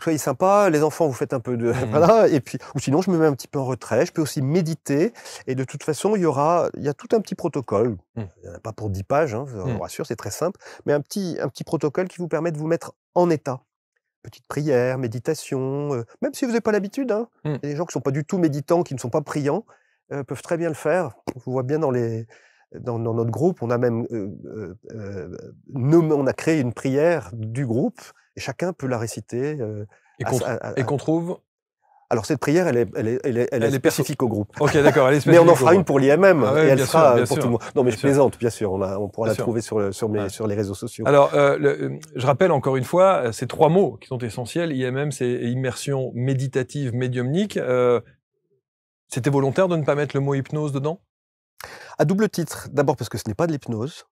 Soyez sympa, les enfants, vous faites un peu de voilà, et puis ou sinon je me mets un petit peu en retrait. Je peux aussi méditer, et de toute façon il y a tout un petit protocole. Il n'y en a pas pour 10 pages, hein, je vous rassure, c'est très simple, mais un petit protocole qui vous permet de vous mettre en état. Petite prière, méditation, même si vous n'avez pas l'habitude, hein. Il y a des gens qui sont pas du tout méditants, qui ne sont pas priants, peuvent très bien le faire. On voit bien dans notre groupe, on a même on a créé une prière du groupe et chacun peut la réciter. Et qu'on trouve. Alors cette prière, elle est spécifique au groupe. Ok, d'accord. Mais on en fera une pour l'IMM et elle sera pour sûr, tout le monde. Non, mais je plaisante, bien sûr. On pourra la trouver sur les réseaux sociaux. Alors, je rappelle encore une fois, ces 3 mots qui sont essentiels. IMM, c'est immersion méditative médiumnique. C'était volontaire de ne pas mettre le mot hypnose dedans? À double titre. D'abord parce que ce n'est pas de l'hypnose.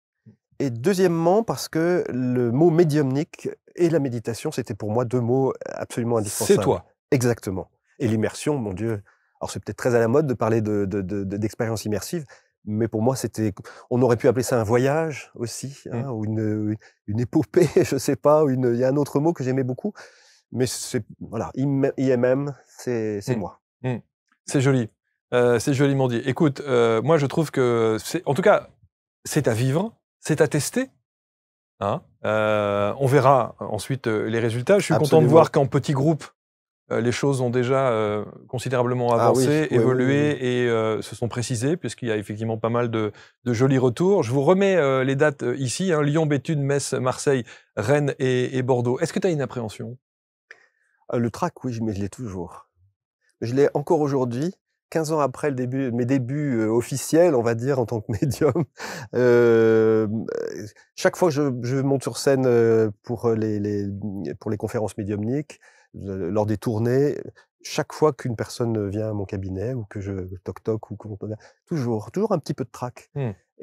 Et deuxièmement parce que le mot médiumnique et la méditation, c'était pour moi 2 mots absolument indispensables. C'est toi. Exactement. Et l'immersion, mon Dieu. Alors c'est peut-être très à la mode de parler d'expérience immersive, mais pour moi on aurait pu appeler ça un voyage aussi, hein, ou une épopée, je sais pas, il y a un autre mot que j'aimais beaucoup, mais voilà, IMM, c'est moi. C'est joli. C'est joliment dit. Écoute, moi je trouve que en tout cas, c'est à vivre, c'est à tester. Hein, on verra ensuite les résultats. Je suis content de voir qu'en petit groupe, les choses ont déjà considérablement avancé, évolué et se sont précisées, puisqu'il y a effectivement pas mal de jolis retours. Je vous remets les dates ici, hein, Lyon, Béthune, Metz, Marseille, Rennes et Bordeaux. Est-ce que tu as une appréhension? Le trac, oui, mais je l'ai toujours. Je l'ai encore aujourd'hui, 15 ans après mes débuts officiels, on va dire, en tant que médium. Chaque fois que je monte sur scène pour les conférences médiumniques, lors des tournées, chaque fois qu'une personne vient à mon cabinet ou que je toc-toc ou toujours un petit peu de trac.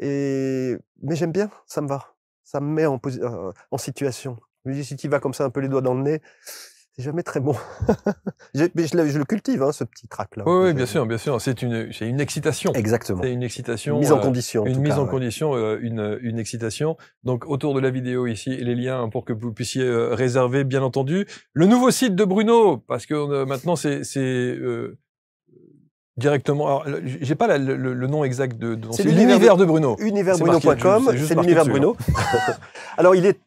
Mais j'aime bien, ça me va. Ça me met en situation. Je me dis, si tu vas comme ça un peu les doigts dans le nez, c'est jamais très bon. Mais je le cultive, hein, ce petit trac-là. Oui, bien sûr, bien sûr. C'est une excitation. Exactement. C'est une excitation. Une mise en condition. Une mise en condition, une excitation. Donc, autour de la vidéo ici, les liens pour que vous puissiez réserver, bien entendu. Le nouveau site de Bruno, parce que maintenant, c'est directement. Alors, j'ai pas le nom exact de c'est l'univers de Bruno. Univers-bruno.com, c'est l'univers Bruno. Alors il est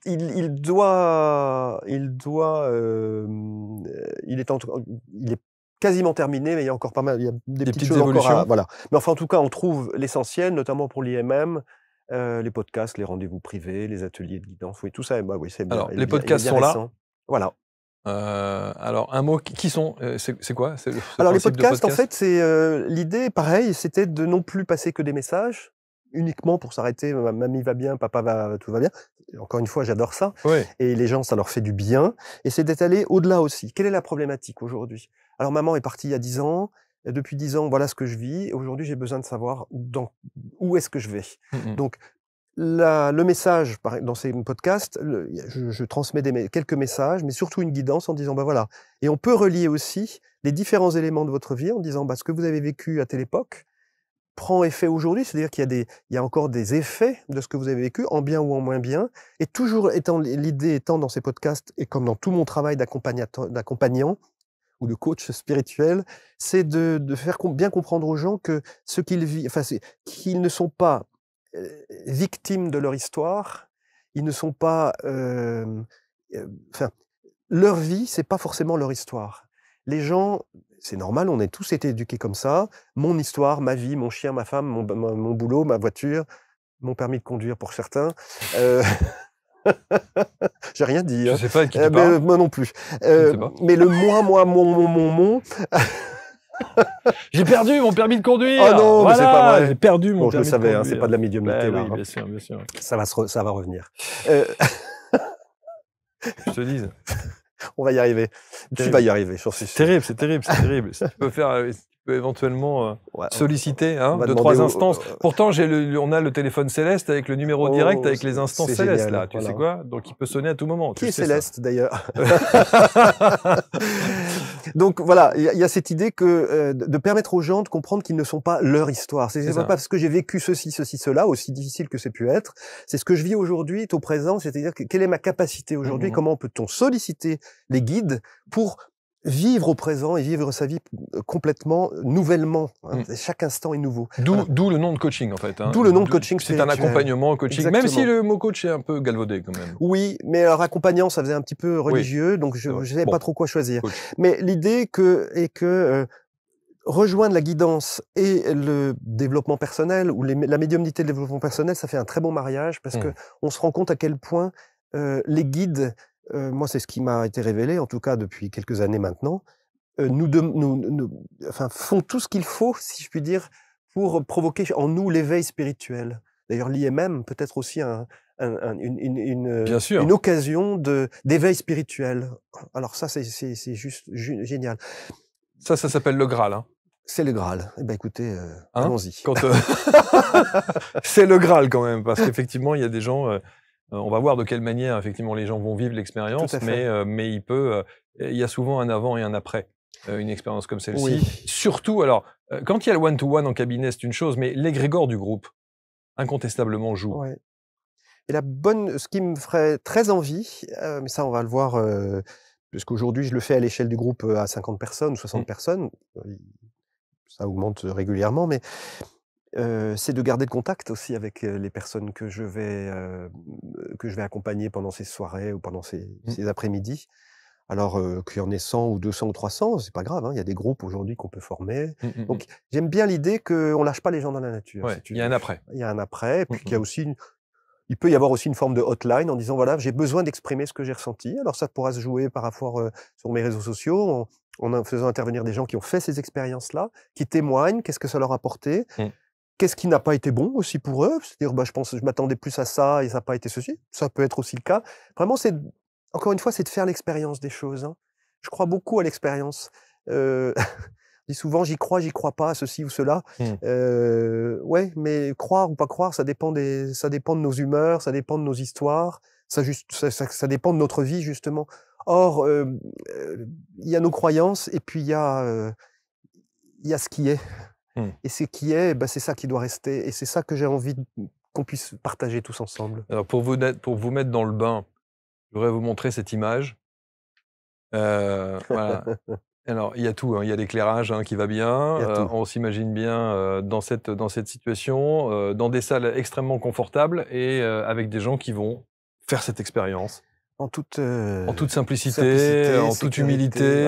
quasiment terminé, mais il y a encore pas mal, il y a des petites choses évolutions. Voilà. Mais enfin, en tout cas, on trouve l'essentiel, notamment pour l'IMM, les podcasts, les rendez-vous privés, les ateliers de guidance, oui, tout ça. Bah oui, c'est bien. Alors, les podcasts sont là. Voilà. Alors, un mot, qui sont, c'est quoi? Alors, les podcasts, en fait, l'idée, pareil, c'était de non plus passer que des messages, uniquement pour s'arrêter, mamie va bien, papa tout va bien. Encore une fois, j'adore ça. Oui. Et les gens, ça leur fait du bien. Et c'est d'être allé au-delà aussi. Quelle est la problématique aujourd'hui? Alors, maman est partie il y a 10 ans. Et depuis 10 ans, voilà ce que je vis. Et aujourd'hui, j'ai besoin de savoir où est-ce que je vais. Donc, le message, dans ces podcasts, je transmets quelques messages, mais surtout une guidance en disant, bah voilà. Et on peut relier aussi les différents éléments de votre vie en disant, bah, ce que vous avez vécu à telle époque, prend effet aujourd'hui, c'est-à-dire il y a encore des effets de ce que vous avez vécu, en bien ou en moins bien, et toujours l'idée étant dans ces podcasts, et comme dans tout mon travail d'accompagnant ou de coach spirituel, c'est de faire bien comprendre aux gens que ce qu'ils vivent, enfin, qu'ils ne sont pas victimes de leur histoire, ils ne sont pas, enfin, leur vie, c'est pas forcément leur histoire. Les gens, c'est normal, on a tous été éduqués comme ça. Mon histoire, ma vie, mon chien, ma femme, mon boulot, ma voiture, mon permis de conduire pour certains. J'ai rien dit. Je Hein. sais pas de qui tu parles. Moi non plus. Je sais pas. Mais le moi, mon. J'ai perdu mon permis de conduire. Oh non, voilà, mais c'est pas vrai. J'ai perdu mon Bon, je le permis de savais, conduire. hein, c'est pas de la médiumnité là. Oui, Hein. bien sûr, bien sûr. Ça va revenir. Je te dis. On va y arriver. Tu vas y arriver, j'en suis sûr. C'est terrible. Si tu peux faire, si tu peux éventuellement Ouais, solliciter on va 2-3 demander instances. Pourtant, on a le téléphone Céleste avec le numéro direct avec les instances c'est Céleste génial, là. Tu voilà. sais quoi? Donc il peut sonner à tout moment. Qui tu est sais ça. Céleste d'ailleurs? Donc voilà, il y a cette idée que de permettre aux gens de comprendre qu'ils ne sont pas leur histoire. C'est pas parce que j'ai vécu ceci, cela, aussi difficile que c'est pu être. C'est ce que je vis aujourd'hui, au présent, c'est-à-dire quelle est ma capacité aujourd'hui, comment peut-on solliciter les guides pour vivre au présent et vivre sa vie complètement nouvellement. Hein. Chaque instant est nouveau. D'où le nom de coaching en fait. Hein. D'où le nom de coaching C'est un accompagnement coaching, Exactement. même si le mot coach est un peu galvaudé quand même. Oui, mais alors accompagnant, ça faisait un petit peu religieux, donc je ne savais pas trop quoi choisir. Coach. Mais l'idée est que rejoindre la guidance et le développement personnel, ou la médiumnité et le développement personnel, ça fait un très bon mariage, parce que on se rend compte à quel point les guides, moi c'est ce qui m'a été révélé, en tout cas depuis quelques années maintenant, font tout ce qu'il faut, si je puis dire, pour provoquer en nous l'éveil spirituel. D'ailleurs, l'IMM peut être aussi une occasion d'éveil spirituel. Alors ça, c'est juste génial. Ça s'appelle le Graal. Hein. C'est le Graal. Eh ben écoutez, allons-y. C'est le Graal quand même, parce qu'effectivement, il y a des gens. On va voir de quelle manière effectivement les gens vont vivre l'expérience, mais il y a souvent un avant et un après une expérience comme celle-ci. Oui. Surtout, alors, quand il y a le one-to-one en cabinet, c'est une chose, mais l'égrégore du groupe, incontestablement, joue. Ouais. Et ce qui me ferait très envie, mais ça on va le voir, puisqu'aujourd'hui je le fais à l'échelle du groupe à 50 personnes ou 60 personnes, ça augmente régulièrement, mais c'est de garder le contact aussi avec les personnes que je vais accompagner pendant ces soirées ou pendant ces après-midi. Alors qu'il y en ait 100 ou 200 ou 300, c'est pas grave, hein, il y a des groupes aujourd'hui qu'on peut former. Donc j'aime bien l'idée qu'on lâche pas les gens dans la nature. Ouais, il y a un après. Il y a un après, et puis qu'il y a aussi il peut y avoir aussi une forme de hotline en disant voilà, j'ai besoin d'exprimer ce que j'ai ressenti. Alors ça pourra se jouer par rapport sur mes réseaux sociaux, en faisant intervenir des gens qui ont fait ces expériences-là, qui témoignent, qu'est-ce que ça leur a apporté. Qu'est-ce qui n'a pas été bon aussi pour eux? C'est-à-dire, je m'attendais plus à ça et ça n'a pas été ceci. Ça peut être aussi le cas. Vraiment, encore une fois, c'est de faire l'expérience des choses. Hein. Je crois beaucoup à l'expérience. Je dis souvent, j'y crois pas à ceci ou cela. Ouais, mais croire ou pas croire, ça dépend de nos humeurs, ça dépend de nos histoires, ça dépend de notre vie, justement. Or, il y a nos croyances et puis il y a ce qui est. Et ce qui est, c'est ça qui doit rester. Et c'est ça que j'ai envie qu'on puisse partager tous ensemble. Alors, pour vous mettre dans le bain, je voudrais vous montrer cette image. Voilà. Alors, il y a tout. Hein. Il y a l'éclairage qui va bien. On s'imagine bien dans cette situation, dans des salles extrêmement confortables et avec des gens qui vont faire cette expérience. En toute simplicité, en toute humilité,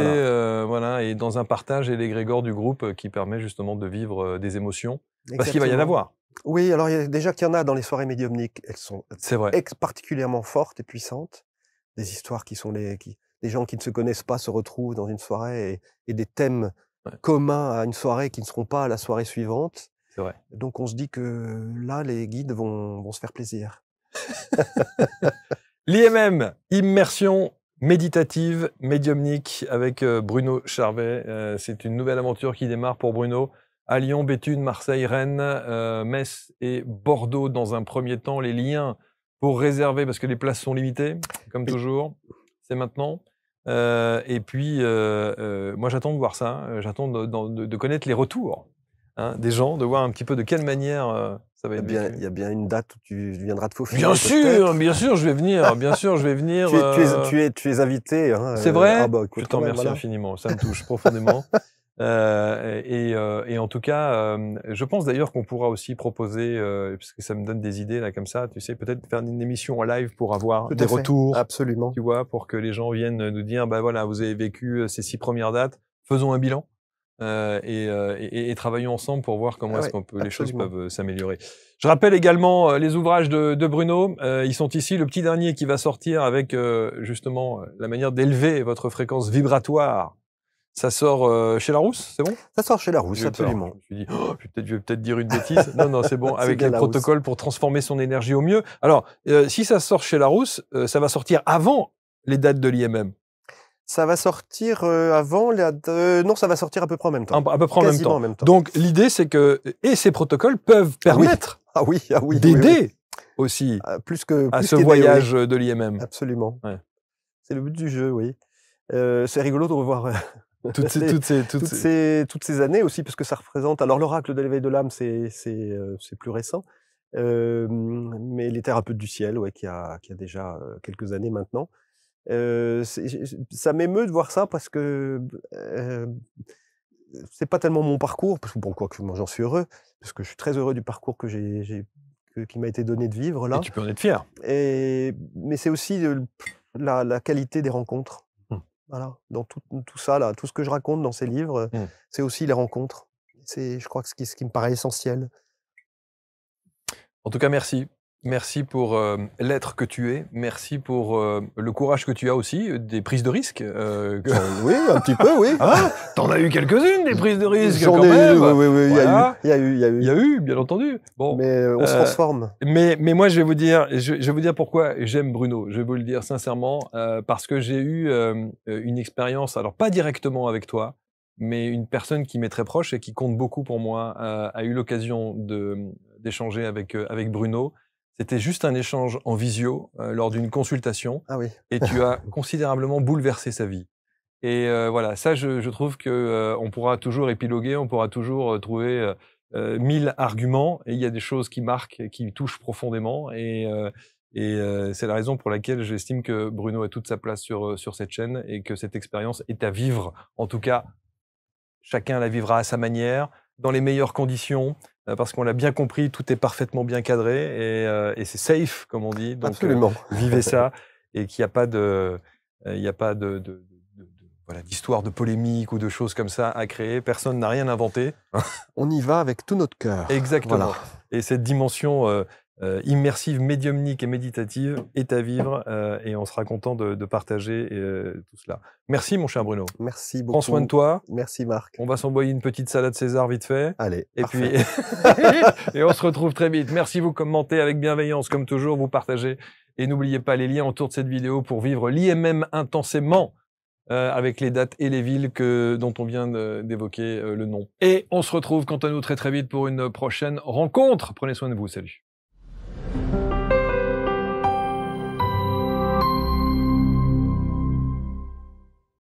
voilà. et dans un partage et l'égrégore du groupe qui permet justement de vivre des émotions. Exactement. Parce qu'il va y en avoir. Oui, alors déjà qu'il y en a dans les soirées médiumniques, elles sont particulièrement fortes et puissantes. Des histoires qui sont des gens qui ne se connaissent pas se retrouvent dans une soirée et des thèmes communs à une soirée qui ne seront pas à la soirée suivante. C'est vrai. Donc on se dit que là, les guides vont se faire plaisir. L'IMM, immersion méditative, médiumnique, avec Bruno Charvet. C'est une nouvelle aventure qui démarre pour Bruno. À Lyon, Béthune, Marseille, Rennes, Metz et Bordeaux dans un premier temps. Les liens pour réserver, parce que les places sont limitées, comme toujours. C'est maintenant. Et puis, moi, j'attends de voir ça. J'attends de connaître les retours. hein, des gens, de voir un petit peu de quelle manière ça va être vécu. Il y a bien une date où tu viendras te faufiler. Bien sûr, je vais venir. Bien sûr, je vais venir. Tu es invité. Hein, c'est vrai. bah, écoute, Je t'en remercie infiniment. Ça me touche profondément. Et en tout cas, je pense d'ailleurs qu'on pourra aussi proposer, puisque ça me donne des idées là comme ça, tu sais, peut-être faire une émission en live pour avoir des retours. Absolument. Tu vois, pour que les gens viennent nous dire, bah voilà, vous avez vécu ces 6 premières dates, faisons un bilan. Et travaillons ensemble pour voir comment est-ce qu'on peut, les choses peuvent s'améliorer. Je rappelle également les ouvrages de Bruno. Ils sont ici. Le petit dernier qui va sortir avec justement la manière d'élever votre fréquence vibratoire. Ça sort chez Larousse, c'est bon? Ça sort chez Larousse, absolument. Je me suis dit, je vais peut-être dire une bêtise. Non, c'est bon. Avec les protocoles pour transformer son énergie au mieux. Alors, si ça sort chez Larousse, ça va sortir avant les dates de l'IMM. Ça va sortir avant non, ça va sortir à peu près en même temps. À peu près en même temps. Donc l'idée, c'est que ces protocoles peuvent permettre d'aider aussi plus à ce voyage de l'IMM. Absolument. Ouais. C'est le but du jeu, oui. C'est rigolo de revoir toutes ces années aussi, parce que ça représente. Alors l'oracle de l'éveil de l'âme, c'est plus récent, mais les thérapeutes du ciel, qui a déjà quelques années maintenant. Ça m'émeut de voir ça parce que c'est pas tellement mon parcours, parce que bon, quoique moi j'en suis heureux, parce que je suis très heureux du parcours qui m'a été donné de vivre là. Et tu peux en être fier. Mais c'est aussi la qualité des rencontres. Voilà, dans tout ça là, tout ce que je raconte dans ces livres, c'est aussi les rencontres. C'est, je crois, ce qui me paraît essentiel. En tout cas, merci. Merci pour l'être que tu es. Merci pour le courage que tu as aussi, des prises de risques. Oui, un petit peu, oui. Ah, t'en as eu quelques-unes, des prises de risques J'en quand ai même. Oui, Voilà. il y a eu, bien entendu. Bon, mais on se transforme. Mais moi, je vais vous dire pourquoi j'aime Bruno. Je vais vous le dire sincèrement, parce que j'ai eu une expérience, alors pas directement avec toi, mais une personne qui m'est très proche et qui compte beaucoup pour moi a eu l'occasion d'échanger avec Bruno. C'était juste un échange en visio lors d'une consultation. Ah oui. Et tu as considérablement bouleversé sa vie. Et voilà, ça, je trouve que on pourra toujours épiloguer, on pourra toujours trouver 1000 arguments. Et il y a des choses qui marquent, qui touchent profondément. Et c'est la raison pour laquelle j'estime que Bruno a toute sa place sur cette chaîne et que cette expérience est à vivre. En tout cas, chacun la vivra à sa manière, dans les meilleures conditions. Parce qu'on l'a bien compris, tout est parfaitement bien cadré et c'est safe, comme on dit. Donc, absolument. Vivez ça et qu'il n'y a pas d'histoire de polémique ou de choses comme ça à créer. Personne n'a rien inventé. On y va avec tout notre cœur. Exactement. Voilà. Et cette dimension immersive, médiumnique et méditative est à vivre et on sera content de partager tout cela. Merci mon cher Bruno. Merci beaucoup. Prends soin de toi. Merci Marc. On va s'envoyer une petite salade César vite fait. Allez. Et parfait. Puis et on se retrouve très vite. Merci, vous commentez avec bienveillance comme toujours, vous partagez et n'oubliez pas les liens autour de cette vidéo pour vivre l'IMM intensément avec les dates et les villes dont on vient d'évoquer le nom. Et on se retrouve quant à nous très vite pour une prochaine rencontre. Prenez soin de vous. Salut.